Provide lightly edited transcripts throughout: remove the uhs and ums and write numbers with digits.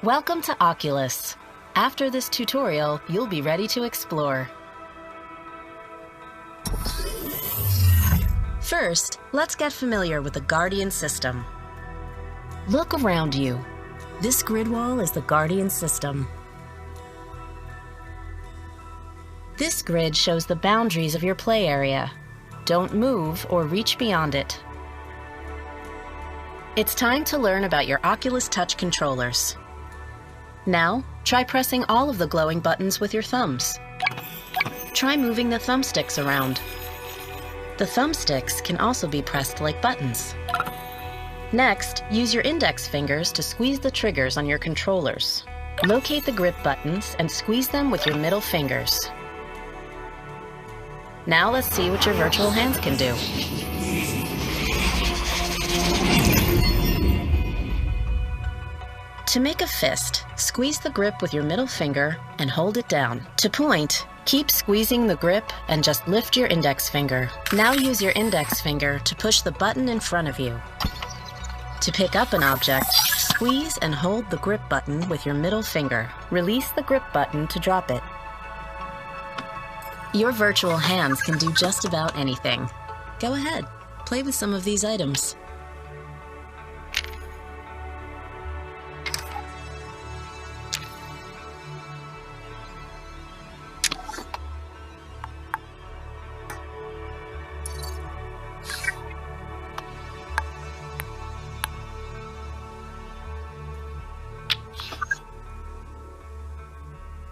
Welcome to Oculus. After this tutorial, you'll be ready to explore. First, let's get familiar with the Guardian System. Look around you. This grid wall is the Guardian System. This grid shows the boundaries of your play area. Don't move or reach beyond it. It's time to learn about your Oculus Touch controllers. Now, try pressing all of the glowing buttons with your thumbs. Try moving the thumbsticks around. The thumbsticks can also be pressed like buttons. Next, use your index fingers to squeeze the triggers on your controllers. Locate the grip buttons and squeeze them with your middle fingers. Now let's see what your virtual hands can do. To make a fist, squeeze the grip with your middle finger and hold it down. To point, keep squeezing the grip and just lift your index finger. Now use your index finger to push the button in front of you. To pick up an object, squeeze and hold the grip button with your middle finger. Release the grip button to drop it. Your virtual hands can do just about anything. Go ahead, play with some of these items.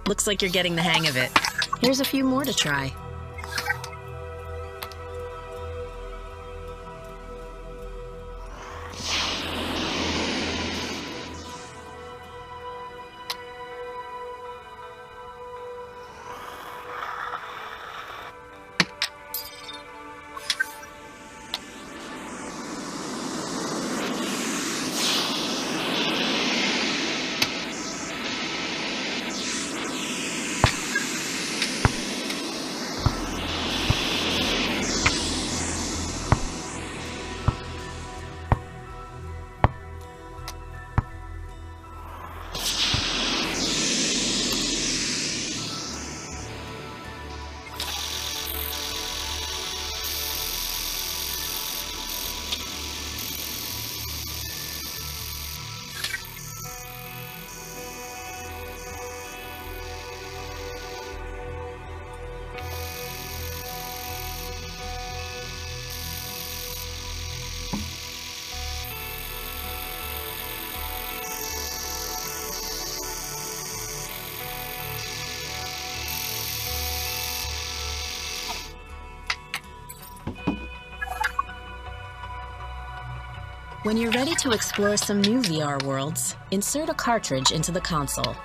Looks like you're getting the hang of it. Here's a few more to try. When you're ready to explore some new VR worlds, insert a cartridge into the console.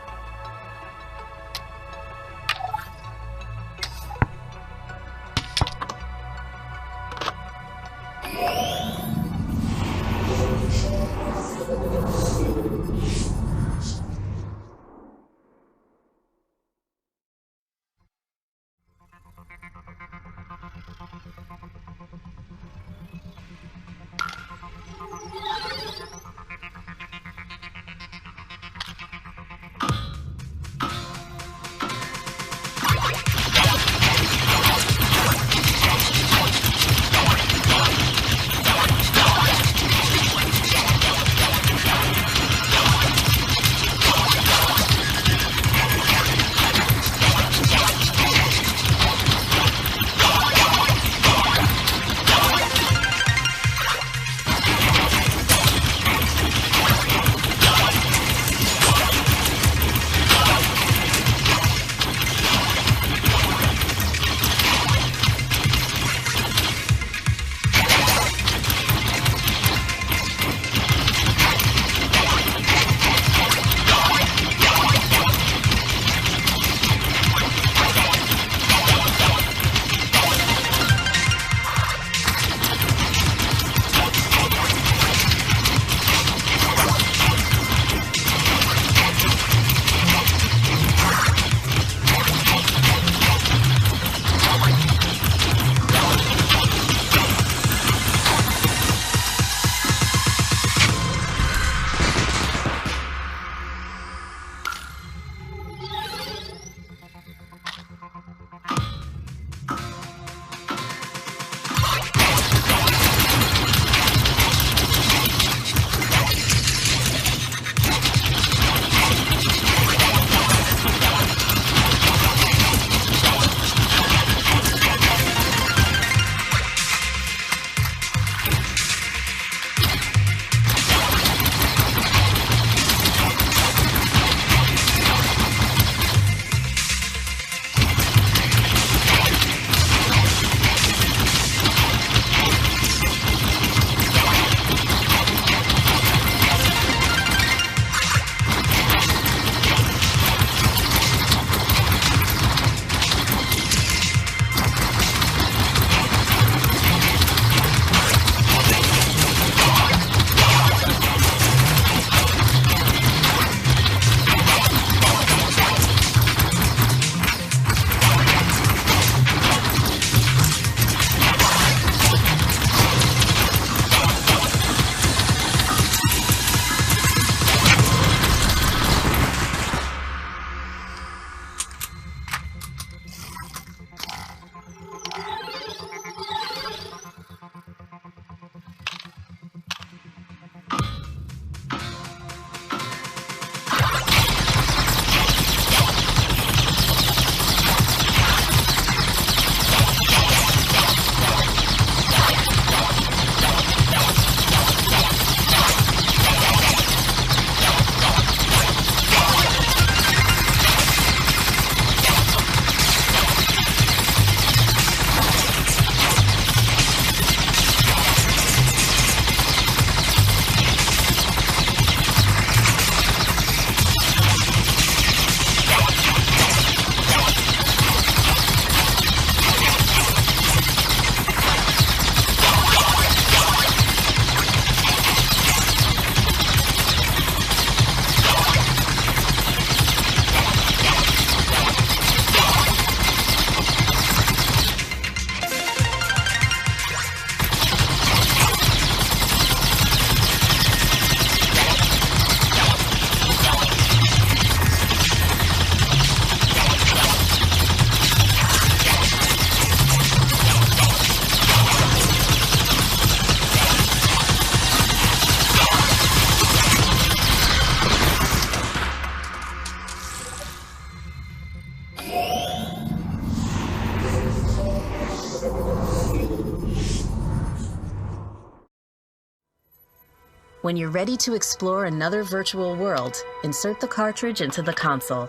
When you're ready to explore another virtual world, insert the cartridge into the console.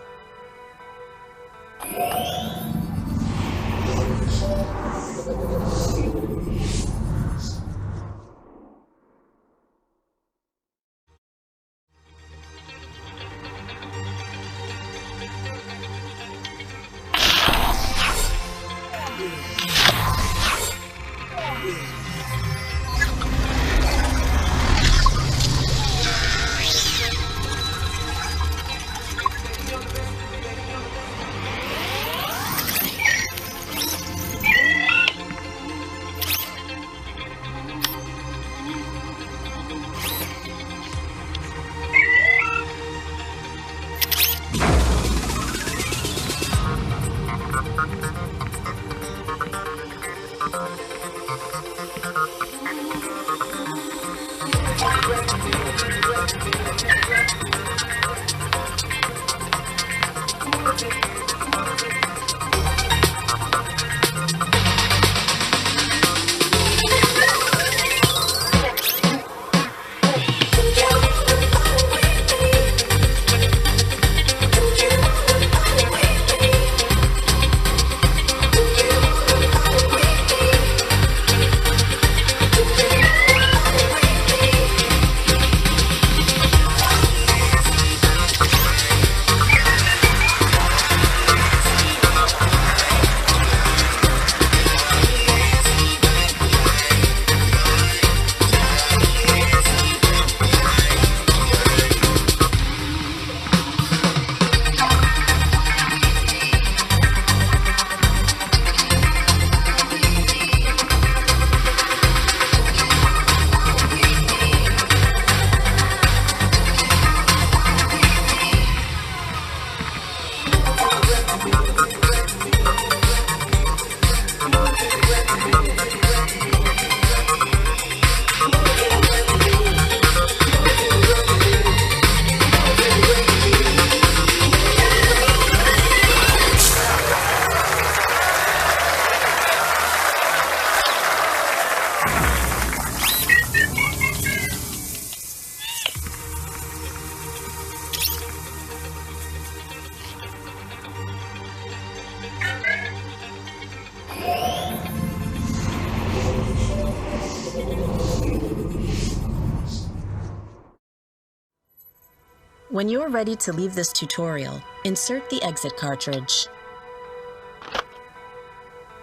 When you're ready to leave this tutorial, insert the exit cartridge.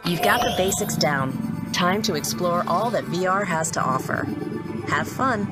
You've got the basics down. Time to explore all that VR has to offer. Have fun!